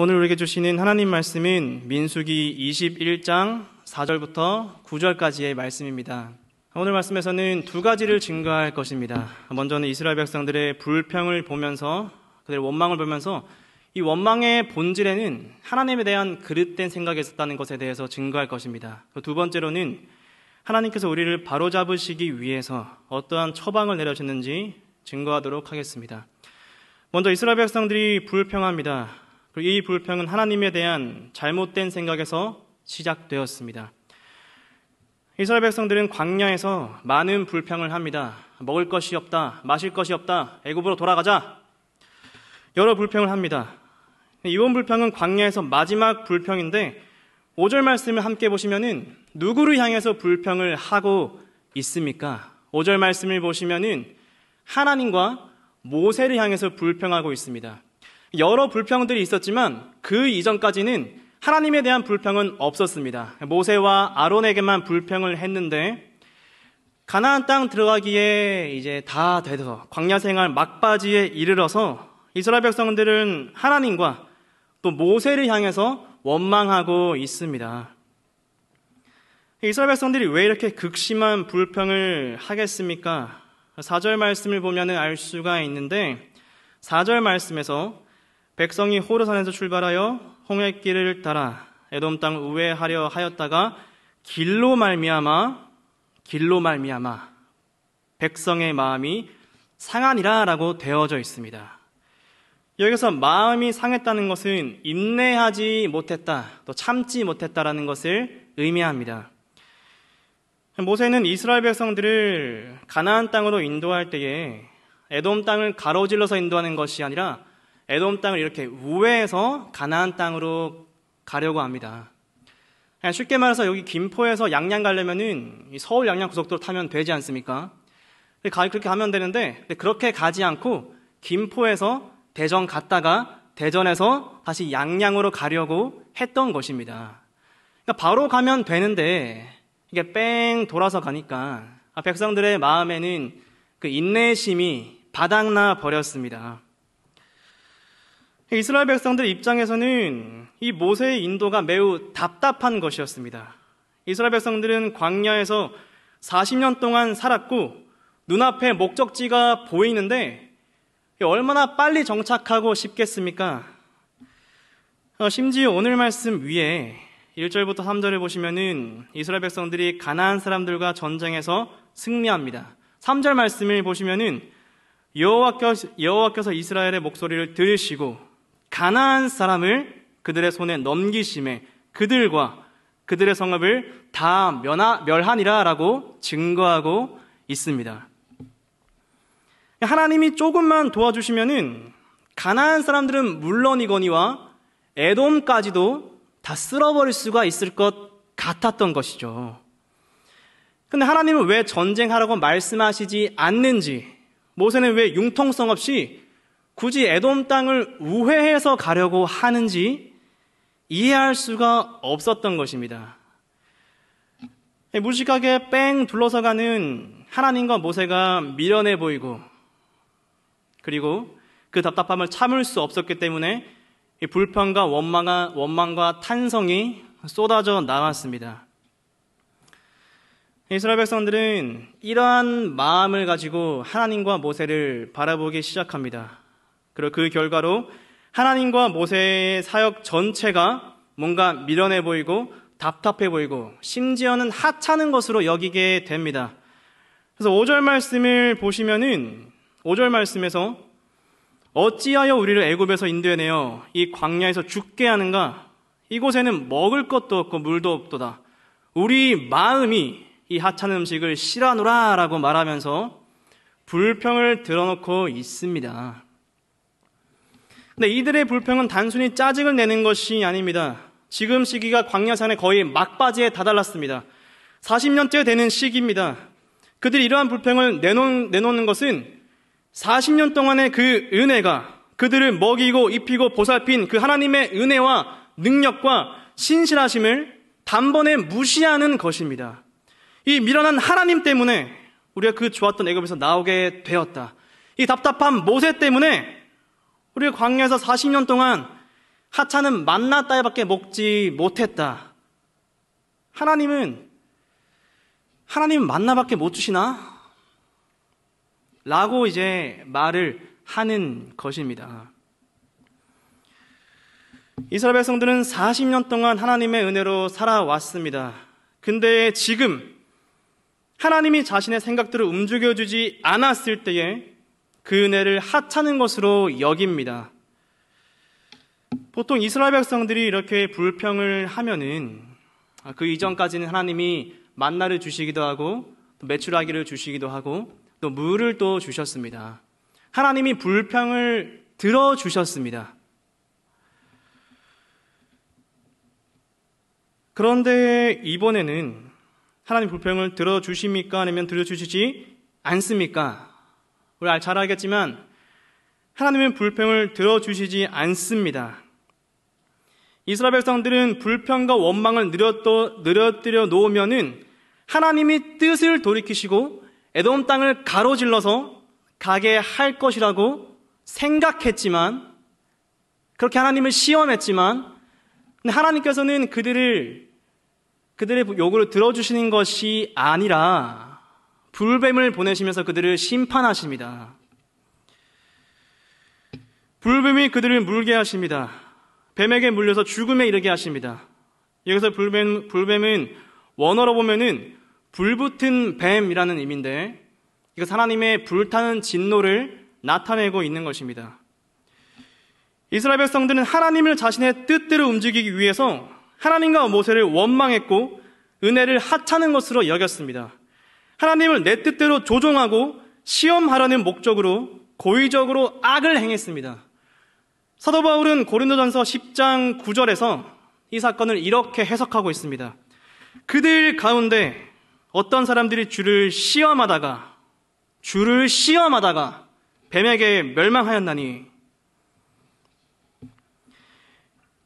오늘 우리에게 주시는 하나님 말씀은 민수기 21장 4절부터 9절까지의 말씀입니다. 오늘 말씀에서는 두 가지를 증거할 것입니다. 먼저는 이스라엘 백성들의 불평을 보면서, 그들의 원망을 보면서 이 원망의 본질에는 하나님에 대한 그릇된 생각이 있었다는 것에 대해서 증거할 것입니다. 두 번째로는 하나님께서 우리를 바로잡으시기 위해서 어떠한 처방을 내려주셨는지 증거하도록 하겠습니다. 먼저 이스라엘 백성들이 불평합니다. 그리고 이 불평은 하나님에 대한 잘못된 생각에서 시작되었습니다. 이스라엘 백성들은 광야에서 많은 불평을 합니다. 먹을 것이 없다, 마실 것이 없다, 애굽으로 돌아가자, 여러 불평을 합니다. 이번 불평은 광야에서 마지막 불평인데 5절 말씀을 함께 보시면은 누구를 향해서 불평을 하고 있습니까? 5절 말씀을 보시면은 하나님과 모세를 향해서 불평하고 있습니다. 여러 불평들이 있었지만 그 이전까지는 하나님에 대한 불평은 없었습니다. 모세와 아론에게만 불평을 했는데 가나안 땅 들어가기에 이제 다 돼서 광야 생활 막바지에 이르러서 이스라엘 백성들은 하나님과 또 모세를 향해서 원망하고 있습니다. 이스라엘 백성들이 왜 이렇게 극심한 불평을 하겠습니까? 4절 말씀을 보면 알 수가 있는데 4절 말씀에서 백성이 호르산에서 출발하여 홍해길을 따라 에돔 땅 우회하려 하였다가 길로 말미암아 백성의 마음이 상하니라 라고 되어져 있습니다. 여기서 마음이 상했다는 것은 인내하지 못했다, 또 참지 못했다라는 것을 의미합니다. 모세는 이스라엘 백성들을 가나안 땅으로 인도할 때에 에돔 땅을 가로질러서 인도하는 것이 아니라 에돔 땅을 이렇게 우회해서 가나안 땅으로 가려고 합니다. 쉽게 말해서 여기 김포에서 양양 가려면은 서울 양양 고속도로 타면 되지 않습니까? 그렇게 가면 되는데 그렇게 가지 않고 김포에서 대전 갔다가 대전에서 다시 양양으로 가려고 했던 것입니다. 그러니까 바로 가면 되는데 이게 뺑 돌아서 가니까 백성들의 마음에는 그 인내심이 바닥나 버렸습니다. 이스라엘 백성들 입장에서는 이 모세의 인도가 매우 답답한 것이었습니다. 이스라엘 백성들은 광야에서 40년 동안 살았고 눈앞에 목적지가 보이는데 얼마나 빨리 정착하고 싶겠습니까? 심지어 오늘 말씀 위에 1절부터 3절을 보시면은 이스라엘 백성들이 가나안 사람들과 전쟁에서 승리합니다. 3절 말씀을 보시면은 여호와께서 이스라엘의 목소리를 들으시고 가나안 사람을 그들의 손에 넘기심에 그들과 그들의 성읍을 다 멸하니라 라고 증거하고 있습니다. 하나님이 조금만 도와주시면은 가나안 사람들은 물론이거니와 에돔까지도 다 쓸어버릴 수가 있을 것 같았던 것이죠. 근데 하나님은 왜 전쟁하라고 말씀하시지 않는지, 모세는 왜 융통성 없이 굳이 에돔 땅을 우회해서 가려고 하는지 이해할 수가 없었던 것입니다. 무식하게 뺑 둘러서 가는 하나님과 모세가 미련해 보이고, 그리고 그 답답함을 참을 수 없었기 때문에 불평과 원망과 탄성이 쏟아져 나왔습니다. 이스라엘 백성들은 이러한 마음을 가지고 하나님과 모세를 바라보기 시작합니다. 그리고 그 결과로 하나님과 모세의 사역 전체가 뭔가 미련해 보이고 답답해 보이고 심지어는 하찮은 것으로 여기게 됩니다. 그래서 5절 말씀을 보시면은 5절 말씀에서 어찌하여 우리를 애굽에서 인도해내어 이 광야에서 죽게 하는가? 이곳에는 먹을 것도 없고 물도 없도다. 우리 마음이 이 하찮은 음식을 싫어하노라 라고 말하면서 불평을 드러놓고 있습니다. 근데 이들의 불평은 단순히 짜증을 내는 것이 아닙니다. 지금 시기가 광야산의 거의 막바지에 다다랐습니다. 40년째 되는 시기입니다. 그들이 이러한 불평을 내놓는 것은 40년 동안의 그 은혜가 그들을 먹이고 입히고 보살핀 그 하나님의 은혜와 능력과 신실하심을 단번에 무시하는 것입니다. 이 미련한 하나님 때문에 우리가 그 좋았던 애굽에서 나오게 되었다. 이 답답한 모세 때문에 우리가 광야에서 40년 동안 하찮은 만나 따위밖에 먹지 못했다. 하나님은 만나밖에 못 주시나? 라고 이제 말을 하는 것입니다. 이스라엘 백성들은 40년 동안 하나님의 은혜로 살아왔습니다. 근데 지금 하나님이 자신의 생각대로 움직여주지 않았을 때에 그 은혜를 하찮은 것으로 여깁니다. 보통 이스라엘 백성들이 이렇게 불평을 하면은 그 이전까지는 하나님이 만나를 주시기도 하고 또 메추라기를 주시기도 하고 또 물을 또 주셨습니다. 하나님이 불평을 들어주셨습니다. 그런데 이번에는 하나님 불평을 들어주십니까? 아니면 들어주시지 않습니까? 우리 잘 알겠지만 하나님은 불평을 들어주시지 않습니다. 이스라엘 백성들은 불평과 원망을 늘어뜨려 놓으면은 하나님이 뜻을 돌이키시고 에돔 땅을 가로질러서 가게 할 것이라고 생각했지만, 그렇게 하나님을 시험했지만, 하나님께서는 그들의 요구를 들어주시는 것이 아니라 불뱀을 보내시면서 그들을 심판하십니다. 불뱀이 그들을 물게 하십니다. 뱀에게 물려서 죽음에 이르게 하십니다. 여기서 불뱀은 원어로 보면은 불붙은 뱀이라는 의미인데, 이것은 하나님의 불타는 진노를 나타내고 있는 것입니다. 이스라엘 백성들은 하나님을 자신의 뜻대로 움직이기 위해서 하나님과 모세를 원망했고 은혜를 하찮은 것으로 여겼습니다. 하나님을 내 뜻대로 조종하고 시험하려는 목적으로 고의적으로 악을 행했습니다. 사도 바울은 고린도전서 10장 9절에서 이 사건을 이렇게 해석하고 있습니다. 그들 가운데 어떤 사람들이 주를 시험하다가 뱀에게 멸망하였나니.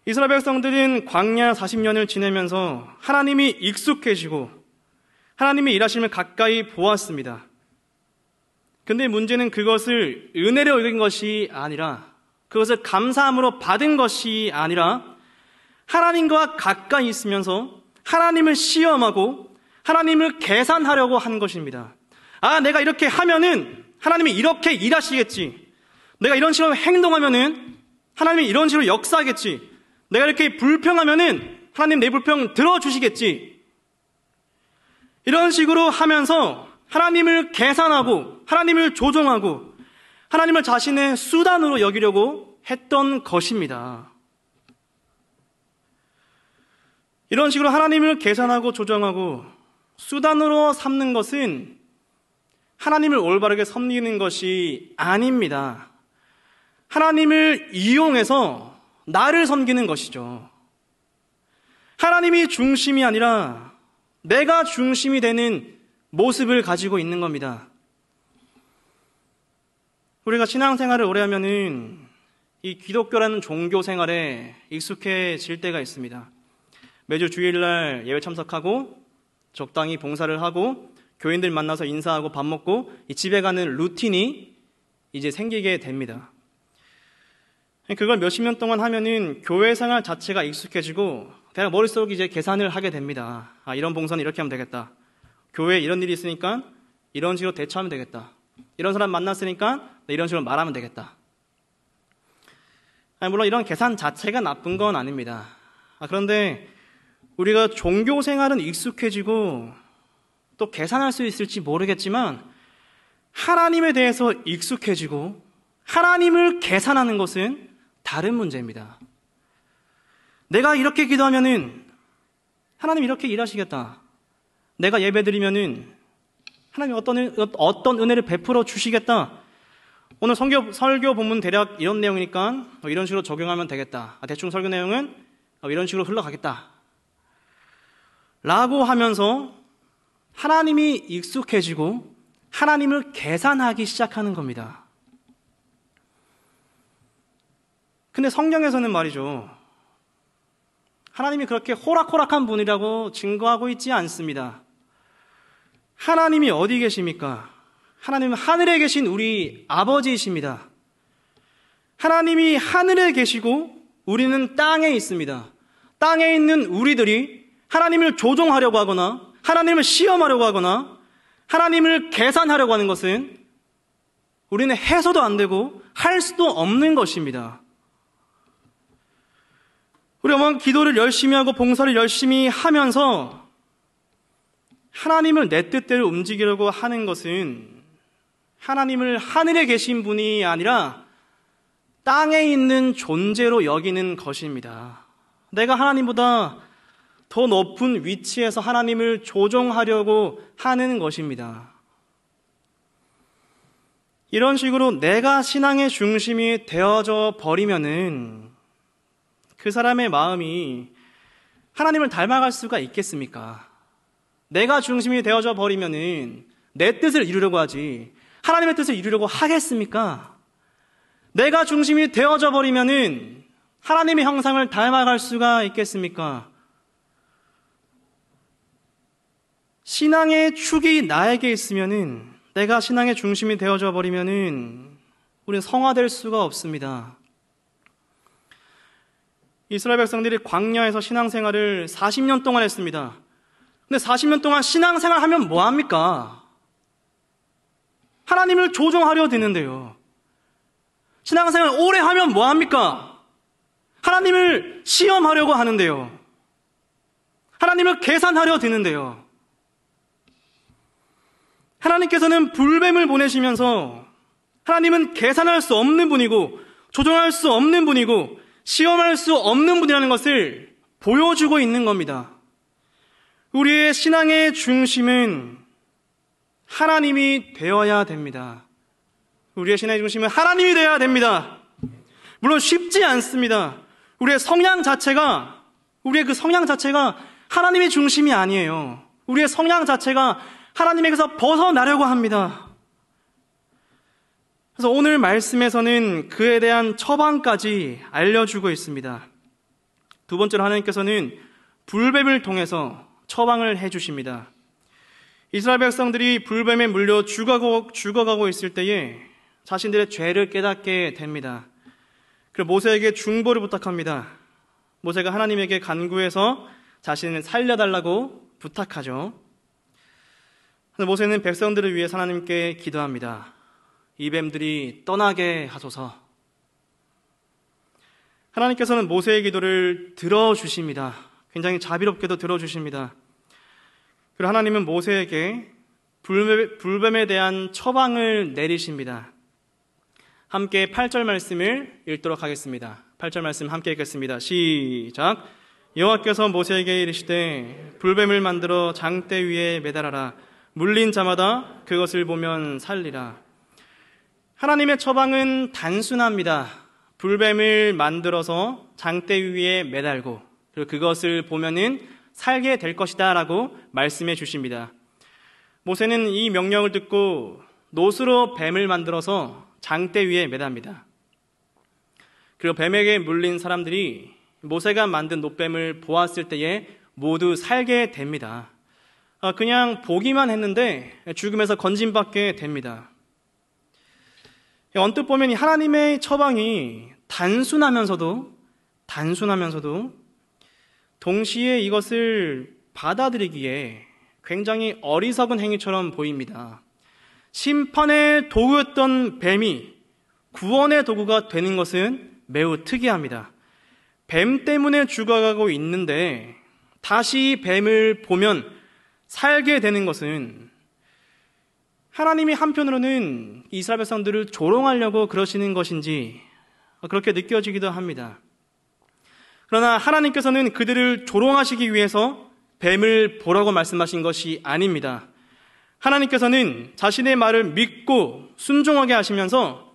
이스라엘 백성들은 광야 40년을 지내면서 하나님이 익숙해지고 하나님이 일하심을 가까이 보았습니다. 근데 문제는 그것을 은혜로 여긴 것이 아니라, 그것을 감사함으로 받은 것이 아니라 하나님과 가까이 있으면서 하나님을 시험하고 하나님을 계산하려고 한 것입니다. 내가 이렇게 하면은 하나님이 이렇게 일하시겠지. 내가 이런 식으로 행동하면은 하나님이 이런 식으로 역사하겠지. 내가 이렇게 불평하면은 하나님 내 불평 들어주시겠지. 이런 식으로 하면서 하나님을 계산하고 하나님을 조종하고 하나님을 자신의 수단으로 여기려고 했던 것입니다. 이런 식으로 하나님을 계산하고 조정하고 수단으로 삼는 것은 하나님을 올바르게 섬기는 것이 아닙니다. 하나님을 이용해서 나를 섬기는 것이죠. 하나님이 중심이 아니라 내가 중심이 되는 모습을 가지고 있는 겁니다. 우리가 신앙생활을 오래 하면은 이 기독교라는 종교 생활에 익숙해질 때가 있습니다. 매주 주일날 예배 참석하고 적당히 봉사를 하고 교인들 만나서 인사하고 밥 먹고 이 집에 가는 루틴이 이제 생기게 됩니다. 그걸 몇십 년 동안 하면은 교회 생활 자체가 익숙해지고 내가 머릿속에 이제 계산을 하게 됩니다. 이런 봉사는 이렇게 하면 되겠다. 교회에 이런 일이 있으니까 이런 식으로 대처하면 되겠다. 이런 사람 만났으니까 이런 식으로 말하면 되겠다. 물론 이런 계산 자체가 나쁜 건 아닙니다. 그런데 우리가 종교 생활은 익숙해지고 또 계산할 수 있을지 모르겠지만 하나님에 대해서 익숙해지고 하나님을 계산하는 것은 다른 문제입니다. 내가 이렇게 기도하면은 하나님이 이렇게 일하시겠다. 내가 예배드리면은 하나님이 어떤 은혜를 베풀어 주시겠다. 오늘 설교 본문 대략 이런 내용이니까 이런 식으로 적용하면 되겠다. 대충 설교 내용은 이런 식으로 흘러가겠다. 라고 하면서 하나님이 익숙해지고 하나님을 계산하기 시작하는 겁니다. 근데 성경에서는 말이죠. 하나님이 그렇게 호락호락한 분이라고 증거하고 있지 않습니다. 하나님이 어디 계십니까? 하나님은 하늘에 계신 우리 아버지이십니다. 하나님이 하늘에 계시고 우리는 땅에 있습니다. 땅에 있는 우리들이 하나님을 조종하려고 하거나 하나님을 시험하려고 하거나 하나님을 계산하려고 하는 것은 우리는 해서도 안 되고 할 수도 없는 것입니다. 우리가 기도를 열심히 하고 봉사를 열심히 하면서 하나님을 내 뜻대로 움직이려고 하는 것은 하나님을 하늘에 계신 분이 아니라 땅에 있는 존재로 여기는 것입니다. 내가 하나님보다 더 높은 위치에서 하나님을 조종하려고 하는 것입니다. 이런 식으로 내가 신앙의 중심이 되어져 버리면은 그 사람의 마음이 하나님을 닮아갈 수가 있겠습니까? 내가 중심이 되어져 버리면은 내 뜻을 이루려고 하지 하나님의 뜻을 이루려고 하겠습니까? 내가 중심이 되어져 버리면은 하나님의 형상을 닮아갈 수가 있겠습니까? 신앙의 축이 나에게 있으면은 내가 신앙의 중심이 되어져 버리면은 우리는 성화될 수가 없습니다. 이스라엘 백성들이 광야에서 신앙생활을 40년 동안 했습니다. 근데 40년 동안 신앙생활 하면 뭐합니까? 하나님을 조종하려 드는데요. 신앙생활 오래 하면 뭐합니까? 하나님을 시험하려고 하는데요. 하나님을 계산하려 드는데요. 하나님께서는 불뱀을 보내시면서 하나님은 계산할 수 없는 분이고 조종할 수 없는 분이고 시험할 수 없는 분이라는 것을 보여주고 있는 겁니다. 우리의 신앙의 중심은 하나님이 되어야 됩니다. 우리의 신앙의 중심은 하나님이 되어야 됩니다. 물론 쉽지 않습니다. 우리의 성향 자체가 하나님의 중심이 아니에요. 우리의 성향 자체가 하나님에게서 벗어나려고 합니다. 그래서 오늘 말씀에서는 그에 대한 처방까지 알려주고 있습니다. 두 번째로 하나님께서는 불뱀을 통해서 처방을 해주십니다. 이스라엘 백성들이 불뱀에 물려 죽어가고 있을 때에 자신들의 죄를 깨닫게 됩니다. 그리고 모세에게 중보를 부탁합니다. 모세가 하나님에게 간구해서 자신을 살려달라고 부탁하죠. 모세는 백성들을 위해 하나님께 기도합니다. 이 뱀들이 떠나게 하소서. 하나님께서는 모세의 기도를 들어주십니다. 굉장히 자비롭게도 들어주십니다. 그리고 하나님은 모세에게 불뱀에 대한 처방을 내리십니다. 함께 8절 말씀을 읽도록 하겠습니다. 8절 말씀 함께 읽겠습니다. 시작. 여호와께서 모세에게 이르시되 불뱀을 만들어 장대 위에 매달아라. 물린 자마다 그것을 보면 살리라. 하나님의 처방은 단순합니다. 불뱀을 만들어서 장대 위에 매달고 그리고 그것을 보면은 살게 될 것이다 라고 말씀해 주십니다. 모세는 이 명령을 듣고 노스로 뱀을 만들어서 장대 위에 매답니다. 그리고 뱀에게 물린 사람들이 모세가 만든 노뱀을 보았을 때에 모두 살게 됩니다. 그냥 보기만 했는데 죽음에서 건짐받게 됩니다. 언뜻 보면 이 하나님의 처방이 단순하면서도 동시에 이것을 받아들이기에 굉장히 어리석은 행위처럼 보입니다. 심판의 도구였던 뱀이 구원의 도구가 되는 것은 매우 특이합니다. 뱀 때문에 죽어가고 있는데 다시 뱀을 보면 살게 되는 것은 하나님이 한편으로는 이스라엘 백성들을 조롱하려고 그러시는 것인지 그렇게 느껴지기도 합니다. 그러나 하나님께서는 그들을 조롱하시기 위해서 뱀을 보라고 말씀하신 것이 아닙니다. 하나님께서는 자신의 말을 믿고 순종하게 하시면서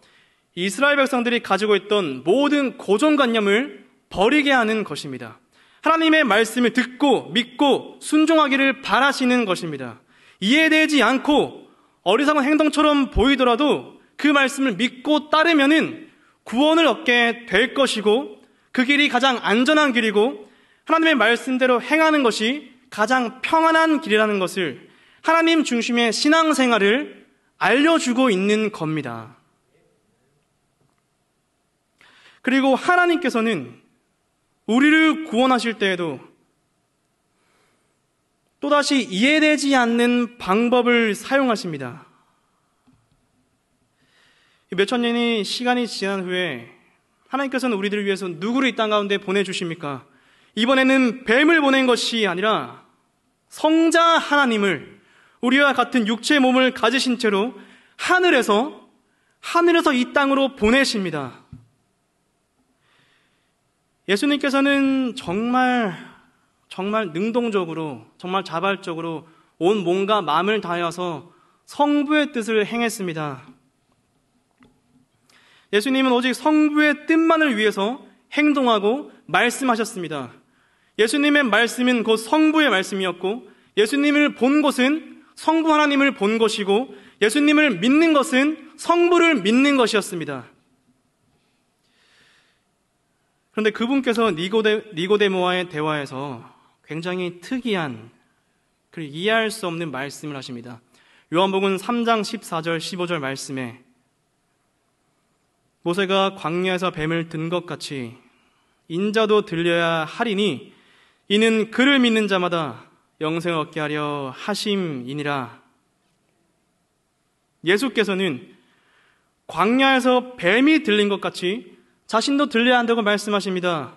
이스라엘 백성들이 가지고 있던 모든 고정관념을 버리게 하는 것입니다. 하나님의 말씀을 듣고 믿고 순종하기를 바라시는 것입니다. 이해되지 않고 어리석은 행동처럼 보이더라도 그 말씀을 믿고 따르면은 구원을 얻게 될 것이고 그 길이 가장 안전한 길이고 하나님의 말씀대로 행하는 것이 가장 평안한 길이라는 것을 하나님 중심의 신앙생활을 알려주고 있는 겁니다. 그리고 하나님께서는 우리를 구원하실 때에도 또다시 이해되지 않는 방법을 사용하십니다. 몇천 년의 시간이 지난 후에 하나님께서는 우리들을 위해서 누구를 이 땅 가운데 보내주십니까? 이번에는 뱀을 보낸 것이 아니라 성자 하나님을, 우리와 같은 육체의 몸을 가지신 채로 하늘에서 이 땅으로 보내십니다. 예수님께서는 정말 능동적으로, 정말 자발적으로 온 몸과 마음을 다하여서 성부의 뜻을 행했습니다. 예수님은 오직 성부의 뜻만을 위해서 행동하고 말씀하셨습니다. 예수님의 말씀은 곧 성부의 말씀이었고, 예수님을 본 것은 성부 하나님을 본 것이고, 예수님을 믿는 것은 성부를 믿는 것이었습니다. 그런데 그분께서 니고데모와의 대화에서 굉장히 특이한, 그리고 이해할 수 없는 말씀을 하십니다. 요한복음 3장 14절 15절 말씀에 모세가 광야에서 뱀을 든 것 같이 인자도 들려야 하리니 이는 그를 믿는 자마다 영생을 얻게 하려 하심이니라. 예수께서는 광야에서 뱀이 들린 것 같이 자신도 들려야 한다고 말씀하십니다.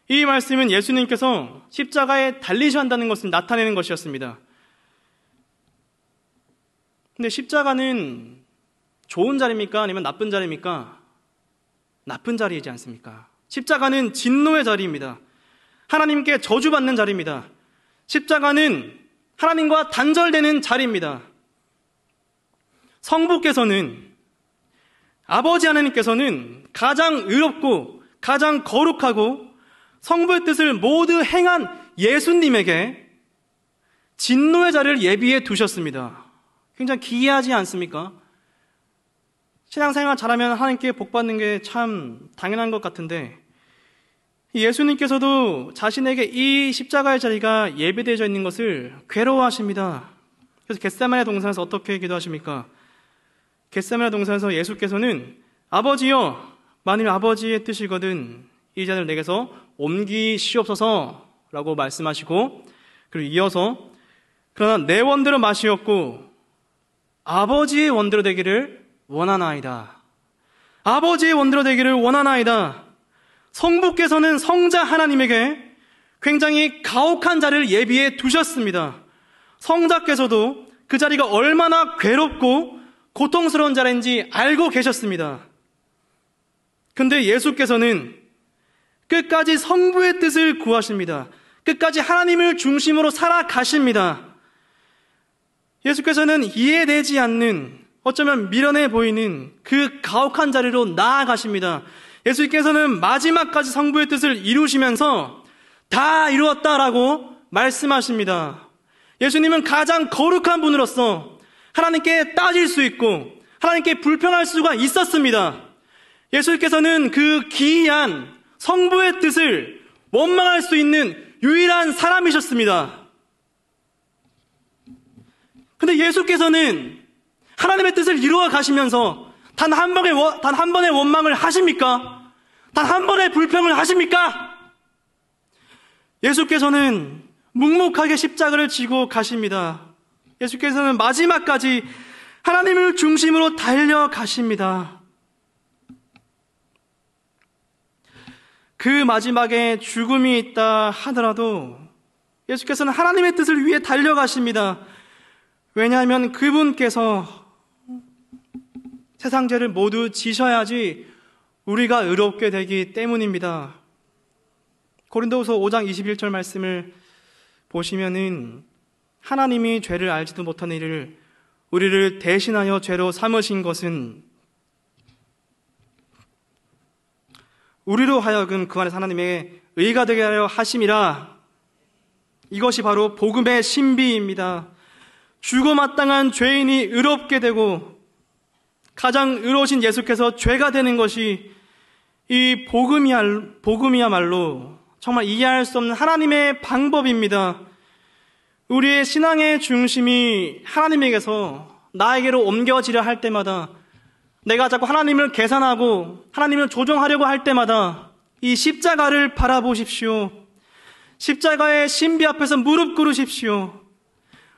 이 말씀은 예수님께서 십자가에 달리셔야 한다는 것을 나타내는 것이었습니다. 근데 십자가는 좋은 자리입니까? 아니면 나쁜 자리입니까? 나쁜 자리이지 않습니까? 십자가는 진노의 자리입니다. 하나님께 저주받는 자리입니다. 십자가는 하나님과 단절되는 자리입니다. 성부께서는, 아버지 하나님께서는 가장 의롭고 가장 거룩하고 성부의 뜻을 모두 행한 예수님에게 진노의 자리를 예비해 두셨습니다. 굉장히 기이하지 않습니까? 신앙생활 잘하면 하나님께 복받는 게 참 당연한 것 같은데, 예수님께서도 자신에게 이 십자가의 자리가 예비되어져 있는 것을 괴로워하십니다. 그래서 겟세마네 동산에서 어떻게 기도하십니까? 겟세마네 동산에서 예수께서는 아버지여, 만일 아버지의 뜻이거든 이 잔을 내게서 옮기시옵소서 라고 말씀하시고, 그리고 이어서 그러나 내 원대로 마시옵고 아버지의 원대로 되기를 원하나이다. 아버지의 원대로 되기를 원하나이다. 성부께서는 성자 하나님에게 굉장히 가혹한 자리를 예비해 두셨습니다. 성자께서도 그 자리가 얼마나 괴롭고 고통스러운 자리인지 알고 계셨습니다. 근데 예수께서는 끝까지 성부의 뜻을 구하십니다. 끝까지 하나님을 중심으로 살아가십니다. 예수께서는 이해되지 않는, 어쩌면 미련해 보이는 그 가혹한 자리로 나아가십니다. 예수께서는 마지막까지 성부의 뜻을 이루시면서 다 이루었다라고 말씀하십니다. 예수님은 가장 거룩한 분으로서 하나님께 따질 수 있고 하나님께 불평할 수가 있었습니다. 예수께서는 그 기이한 성부의 뜻을 원망할 수 있는 유일한 사람이셨습니다. 근데 예수께서는 하나님의 뜻을 이루어 가시면서 단 한 번의 원망을 하십니까? 단 한 번의 불평을 하십니까? 예수께서는 묵묵하게 십자가를 지고 가십니다. 예수께서는 마지막까지 하나님을 중심으로 달려가십니다. 그 마지막에 죽음이 있다 하더라도 예수께서는 하나님의 뜻을 위해 달려가십니다. 왜냐하면 그분께서 세상 죄를 모두 지셔야지 우리가 의롭게 되기 때문입니다. 고린도후서 5장 21절 말씀을 보시면은 하나님이 죄를 알지도 못하는 이를 우리를 대신하여 죄로 삼으신 것은 우리로 하여금 그 안에서 하나님의 의가 되게 하려 하심이라. 이것이 바로 복음의 신비입니다. 죽어마땅한 죄인이 의롭게 되고 가장 의로우신 예수께서 죄가 되는 것이 이 복음이야말로 정말 이해할 수 없는 하나님의 방법입니다. 우리의 신앙의 중심이 하나님에게서 나에게로 옮겨지려 할 때마다, 내가 자꾸 하나님을 계산하고 하나님을 조종하려고 할 때마다 이 십자가를 바라보십시오. 십자가의 신비 앞에서 무릎 꿇으십시오.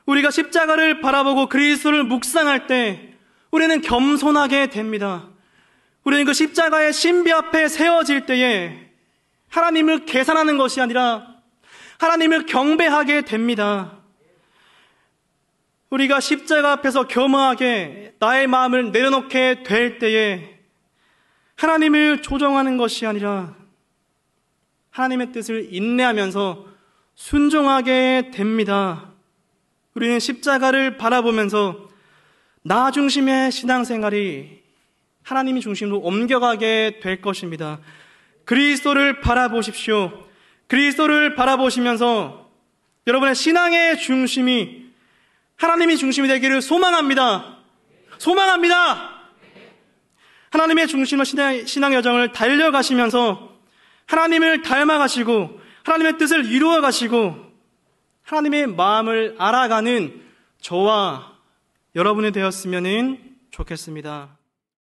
우리가 십자가를 바라보고 그리스도를 묵상할 때 우리는 겸손하게 됩니다. 우리는 그 십자가의 신비 앞에 세워질 때에 하나님을 계산하는 것이 아니라 하나님을 경배하게 됩니다. 우리가 십자가 앞에서 겸허하게 나의 마음을 내려놓게 될 때에 하나님을 조정하는 것이 아니라 하나님의 뜻을 인내하면서 순종하게 됩니다. 우리는 십자가를 바라보면서 나 중심의 신앙생활이 하나님이 중심으로 옮겨가게 될 것입니다. 그리스도를 바라보십시오. 그리스도를 바라보시면서 여러분의 신앙의 중심이 하나님이 중심이 되기를 소망합니다. 소망합니다. 하나님의 중심으로 신앙 여정을 달려가시면서 하나님을 닮아가시고 하나님의 뜻을 이루어가시고 하나님의 마음을 알아가는 저와 여러분이 되었으면 좋겠습니다.